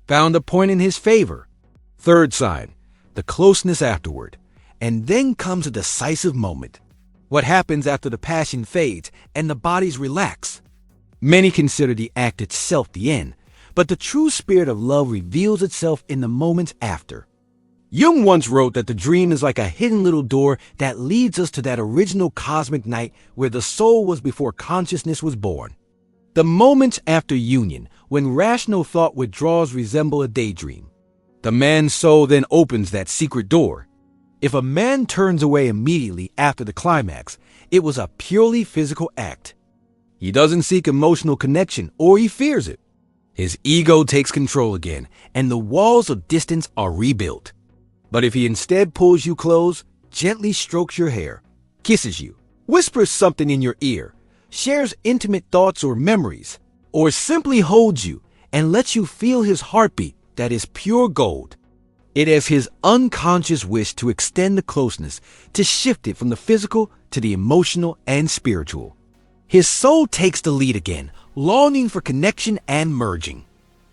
found a point in his favor. Third sign, the closeness afterward. And then comes a decisive moment. What happens after the passion fades and the bodies relax? Many consider the act itself the end, but the true spirit of love reveals itself in the moments after. Jung once wrote that the dream is like a hidden little door that leads us to that original cosmic night where the soul was before consciousness was born. The moments after union, when rational thought withdraws, resemble a daydream. The man's soul then opens that secret door. If a man turns away immediately after the climax, it was a purely physical act. He doesn't seek emotional connection, or he fears it. His ego takes control again, and the walls of distance are rebuilt. But if he instead pulls you close, gently strokes your hair, kisses you, whispers something in your ear, shares intimate thoughts or memories, or simply holds you and lets you feel his heartbeat, that is pure gold. It is his unconscious wish to extend the closeness, to shift it from the physical to the emotional and spiritual. His soul takes the lead again, longing for connection and merging.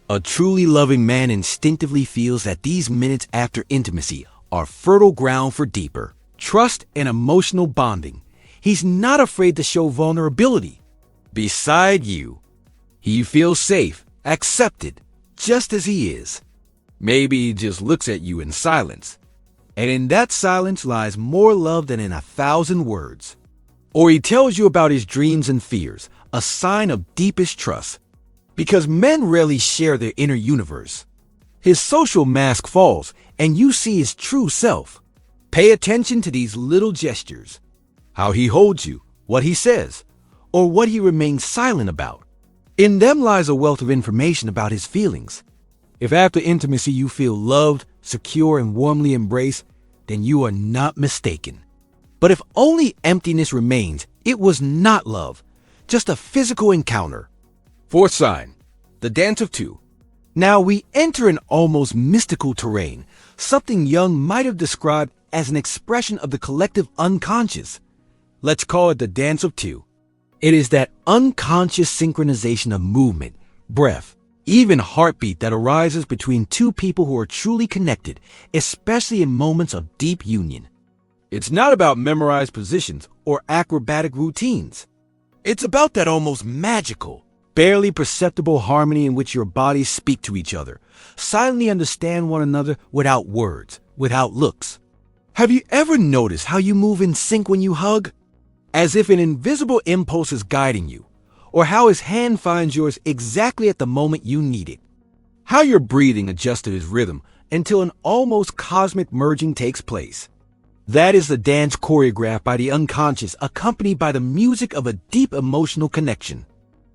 A truly loving man instinctively feels that these minutes after intimacy are fertile ground for deeper trust and emotional bonding. He's not afraid to show vulnerability. Beside you, he feels safe, accepted, just as he is. Maybe he just looks at you in silence. And in that silence lies more love than in 1,000 words. Or he tells you about his dreams and fears, a sign of deepest trust. Because men rarely share their inner universe. His social mask falls, and you see his true self. Pay attention to these little gestures. How he holds you, what he says, or what he remains silent about. In them lies a wealth of information about his feelings. If after intimacy you feel loved, secure, and warmly embraced, then you are not mistaken. But if only emptiness remains, it was not love, just a physical encounter. Fourth sign, the dance of two. Now we enter an almost mystical terrain, something Jung might have described as an expression of the collective unconscious. Let's call it the dance of two. It is that unconscious synchronization of movement, breath, even heartbeat that arises between two people who are truly connected, especially in moments of deep union. It's not about memorized positions or acrobatic routines. It's about that almost magical, barely perceptible harmony in which your bodies speak to each other, silently understand one another without words, without looks. Have you ever noticed how you move in sync when you hug? As if an invisible impulse is guiding you, or how his hand finds yours exactly at the moment you need it. How your breathing adjusts to his rhythm until an almost cosmic merging takes place. That is the dance choreographed by the unconscious, accompanied by the music of a deep emotional connection.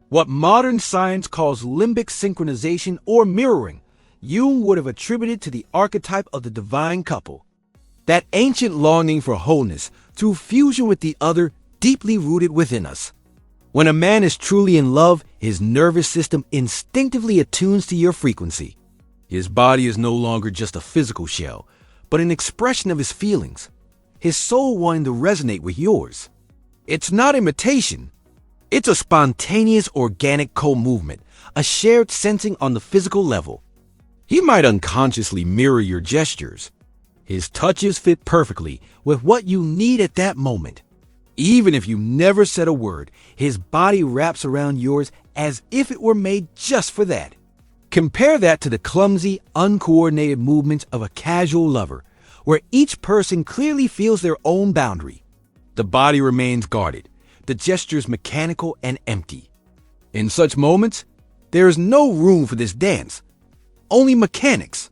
What modern science calls limbic synchronization or mirroring, Jung would have attributed to the archetype of the divine couple. That ancient longing for wholeness through fusion with the other, deeply rooted within us. When a man is truly in love, his nervous system instinctively attunes to your frequency. His body is no longer just a physical shell, but an expression of his feelings, his soul wanting to resonate with yours. It's not imitation. It's a spontaneous, organic co-movement, a shared sensing on the physical level. He might unconsciously mirror your gestures. His touches fit perfectly with what you need at that moment. Even if you never said a word, his body wraps around yours as if it were made just for that. Compare that to the clumsy, uncoordinated movements of a casual lover, where each person clearly feels their own boundary. The body remains guarded, the gestures mechanical and empty. In such moments, there is no room for this dance, only mechanics.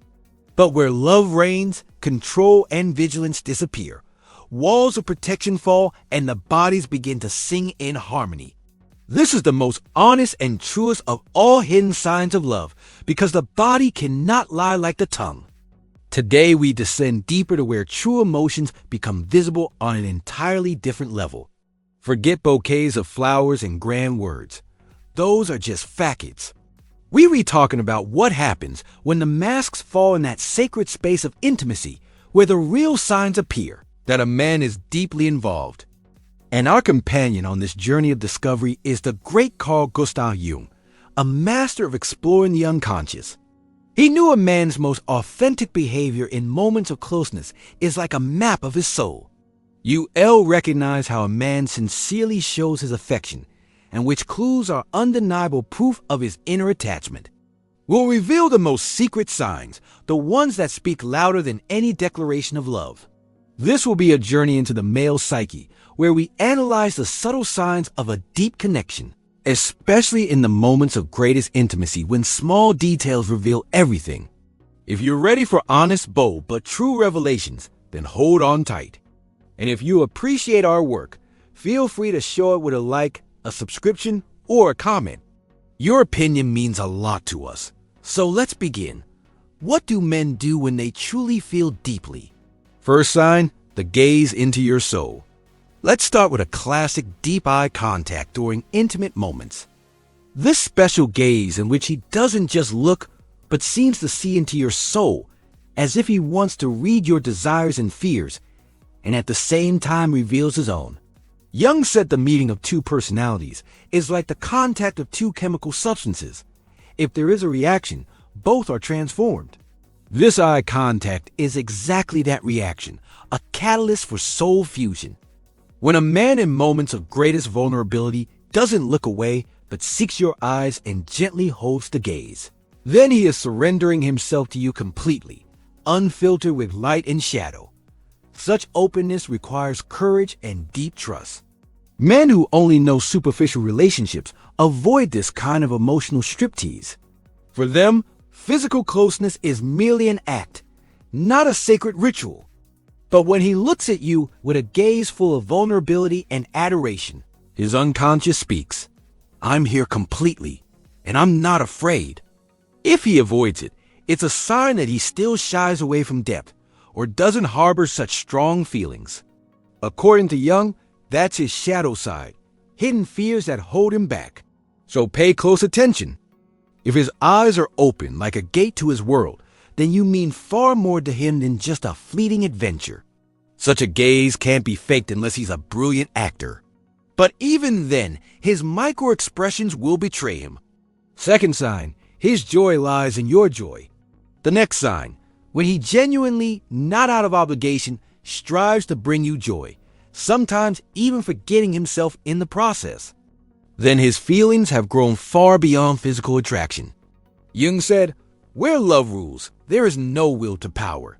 But where love reigns, control and vigilance disappear. Walls of protection fall, and the bodies begin to sing in harmony. This is the most honest and truest of all hidden signs of love, because the body cannot lie like the tongue. Today we descend deeper to where true emotions become visible on an entirely different level. Forget bouquets of flowers and grand words. Those are just facades. We be talking about what happens when the masks fall in that sacred space of intimacy, where the real signs appear that a man is deeply involved. And our companion on this journey of discovery is the great Carl Jung, a master of exploring the unconscious. He knew a man's most authentic behavior in moments of closeness is like a map of his soul. UL recognized how a man sincerely shows his affection, and which clues are undeniable proof of his inner attachment. We'll reveal the most secret signs, the ones that speak louder than any declaration of love. This will be a journey into the male psyche, where we analyze the subtle signs of a deep connection, especially in the moments of greatest intimacy when small details reveal everything. If you're ready for honest, bold, but true revelations, then hold on tight. And if you appreciate our work, feel free to show it with a like, a subscription, or a comment. Your opinion means a lot to us. So let's begin. What do men do when they truly feel deeply? First sign, the gaze into your soul. Let's start with a classic deep eye contact during intimate moments. This special gaze in which he doesn't just look, but seems to see into your soul, as if he wants to read your desires and fears, and at the same time reveals his own. Jung said the meeting of two personalities is like the contact of two chemical substances. If there is a reaction, both are transformed. This eye contact is exactly that reaction, a catalyst for soul fusion. When a man in moments of greatest vulnerability doesn't look away, but seeks your eyes and gently holds the gaze, then he is surrendering himself to you completely, unfiltered with light and shadow. Such openness requires courage and deep trust. Men who only know superficial relationships avoid this kind of emotional striptease. For them, physical closeness is merely an act, not a sacred ritual. But when he looks at you with a gaze full of vulnerability and adoration, his unconscious speaks, "I'm here completely, and I'm not afraid." If he avoids it, it's a sign that he still shies away from depth or doesn't harbor such strong feelings. According to Jung, that's his shadow side, hidden fears that hold him back. So pay close attention. If his eyes are open like a gate to his world, then you mean far more to him than just a fleeting adventure. Such a gaze can't be faked unless he's a brilliant actor. But even then, his micro-expressions will betray him. Second sign, his joy lies in your joy. The next sign, when he genuinely, not out of obligation, strives to bring you joy, sometimes even forgetting himself in the process. Then his feelings have grown far beyond physical attraction. Jung said, "Where love rules, there is no will to power."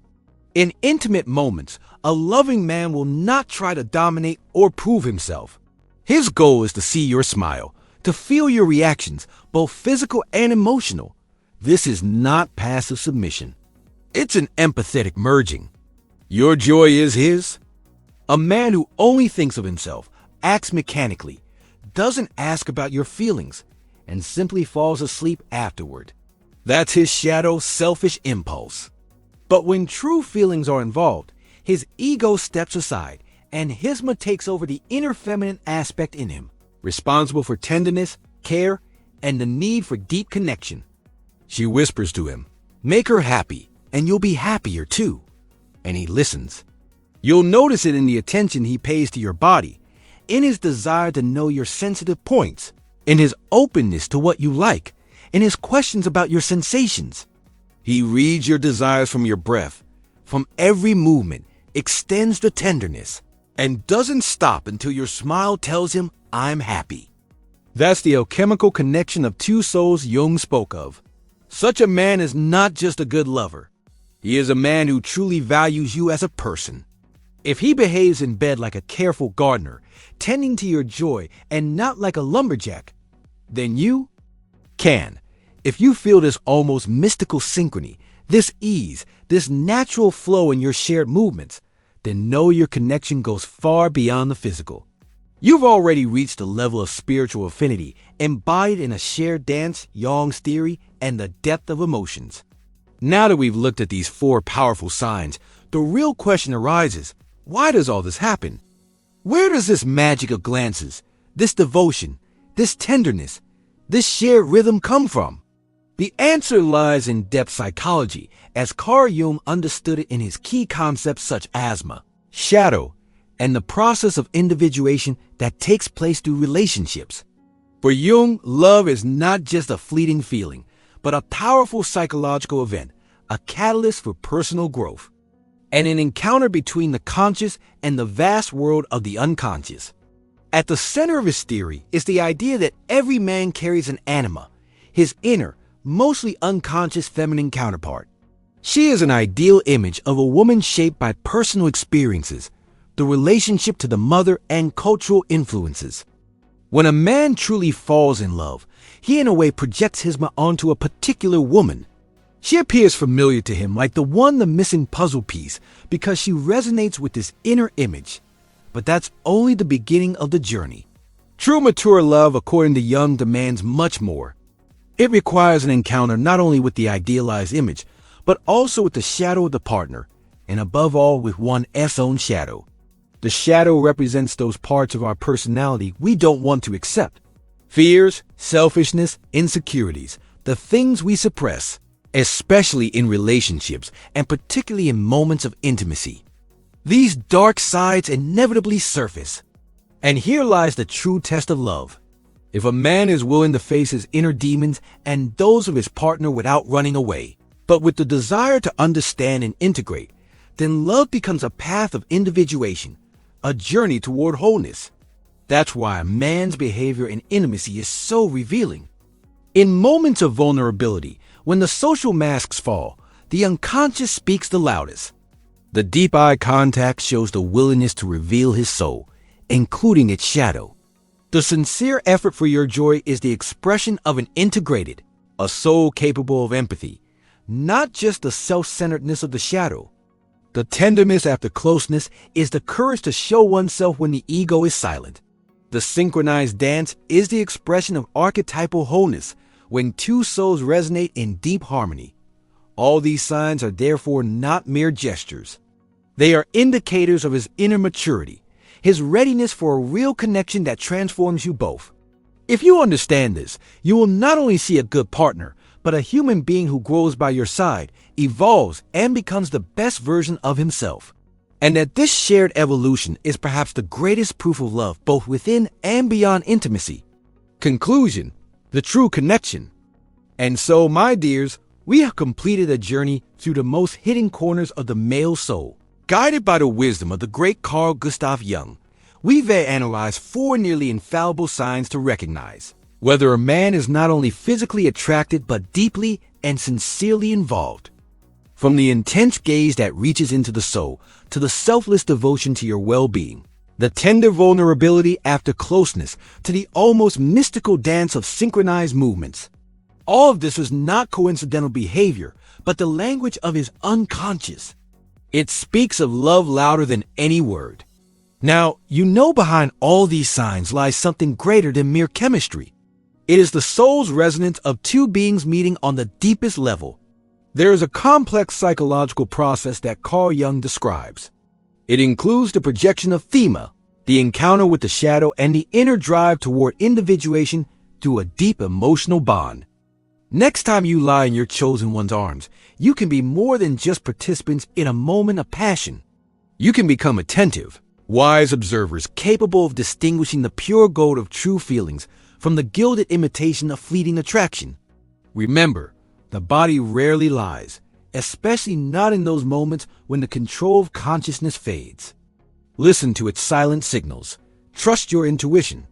In intimate moments, a loving man will not try to dominate or prove himself. His goal is to see your smile, to feel your reactions, both physical and emotional. This is not passive submission. It's an empathetic merging. Your joy is his. A man who only thinks of himself, acts mechanically, doesn't ask about your feelings, and simply falls asleep afterward. That's his shadow, selfish impulse. But when true feelings are involved, his ego steps aside, and Hisma takes over the inner feminine aspect in him, responsible for tenderness, care, and the need for deep connection. She whispers to him, "Make her happy, and you'll be happier too." And he listens. You'll notice it in the attention he pays to your body, in his desire to know your sensitive points, in his openness to what you like, in his questions about your sensations. He reads your desires from your breath, from every movement, extends the tenderness, and doesn't stop until your smile tells him, "I'm happy." That's the alchemical connection of two souls Jung spoke of. Such a man is not just a good lover. He is a man who truly values you as a person. If he behaves in bed like a careful gardener, tending to your joy and not like a lumberjack, then you can. If you feel this almost mystical synchrony, this ease, this natural flow in your shared movements, then know your connection goes far beyond the physical. You've already reached a level of spiritual affinity embodied in a shared dance, Jung's theory, and the depth of emotions. Now that we've looked at these four powerful signs, the real question arises, why does all this happen? Where does this magic of glances, this devotion, this tenderness, this shared rhythm come from? The answer lies in depth psychology, as Carl Jung understood it in his key concepts such as anima, shadow, and the process of individuation that takes place through relationships. For Jung, love is not just a fleeting feeling, but a powerful psychological event, a catalyst for personal growth, and an encounter between the conscious and the vast world of the unconscious. At the center of his theory is the idea that every man carries an anima, his inner, mostly unconscious feminine counterpart. She is an ideal image of a woman shaped by personal experiences, the relationship to the mother, and cultural influences. When a man truly falls in love, he in a way projects his onto a particular woman. She appears familiar to him like the missing puzzle piece because she resonates with this inner image. But that's only the beginning of the journey. True mature love, according to Jung, demands much more. It requires an encounter not only with the idealized image, but also with the shadow of the partner, and above all with one's own shadow. The shadow represents those parts of our personality we don't want to accept. Fears, selfishness, insecurities, the things we suppress, especially in relationships and particularly in moments of intimacy. These dark sides inevitably surface. And here lies the true test of love. If a man is willing to face his inner demons and those of his partner without running away, but with the desire to understand and integrate, then love becomes a path of individuation, a journey toward wholeness. That's why a man's behavior in intimacy is so revealing. In moments of vulnerability, when the social masks fall, the unconscious speaks the loudest. The deep eye contact shows the willingness to reveal his soul, including its shadow. The sincere effort for your joy is the expression of an integrated, a soul capable of empathy, not just the self-centeredness of the shadow. The tenderness after closeness is the courage to show oneself when the ego is silent. The synchronized dance is the expression of archetypal wholeness, when two souls resonate in deep harmony. All these signs are therefore not mere gestures. They are indicators of his inner maturity, his readiness for a real connection that transforms you both. If you understand this, you will not only see a good partner, but a human being who grows by your side, evolves, and becomes the best version of himself. And that this shared evolution is perhaps the greatest proof of love both within and beyond intimacy. Conclusion: the true connection. And so, my dears, we have completed a journey through the most hidden corners of the male soul. Guided by the wisdom of the great Carl Jung, we've analyzed 4 nearly infallible signs to recognize whether a man is not only physically attracted but deeply and sincerely involved. From the intense gaze that reaches into the soul to the selfless devotion to your well-being, the tender vulnerability after closeness to the almost mystical dance of synchronized movements. All of this is not coincidental behavior, but the language of his unconscious. It speaks of love louder than any word. Now, you know behind all these signs lies something greater than mere chemistry. It is the soul's resonance of two beings meeting on the deepest level. There is a complex psychological process that Carl Jung describes. It includes the projection of thema, the encounter with the shadow, and the inner drive toward individuation through a deep emotional bond. Next time you lie in your chosen one's arms, you can be more than just participants in a moment of passion. You can become attentive, wise observers capable of distinguishing the pure gold of true feelings from the gilded imitation of fleeting attraction. Remember, the body rarely lies, especially not in those moments when the control of consciousness fades. Listen to its silent signals, trust your intuition,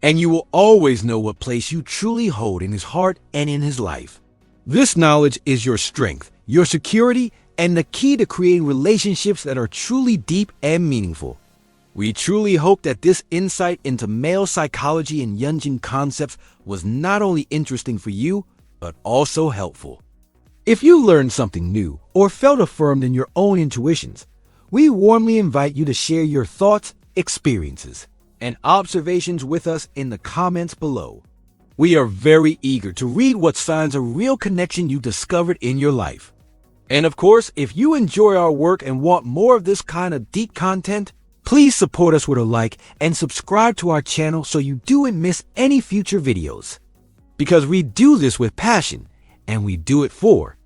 and you will always know what place you truly hold in his heart and in his life. This knowledge is your strength, your security, and the key to creating relationships that are truly deep and meaningful. We truly hope that this insight into male psychology and Jungian concepts was not only interesting for you, but also helpful. If you learned something new or felt affirmed in your own intuitions, we warmly invite you to share your thoughts, experiences, and observations with us in the comments below. We are very eager to read what signs of real connection you discovered in your life. And of course, if you enjoy our work and want more of this kind of deep content, please support us with a like and subscribe to our channel so you don't miss any future videos. Because we do this with passion, and we do it for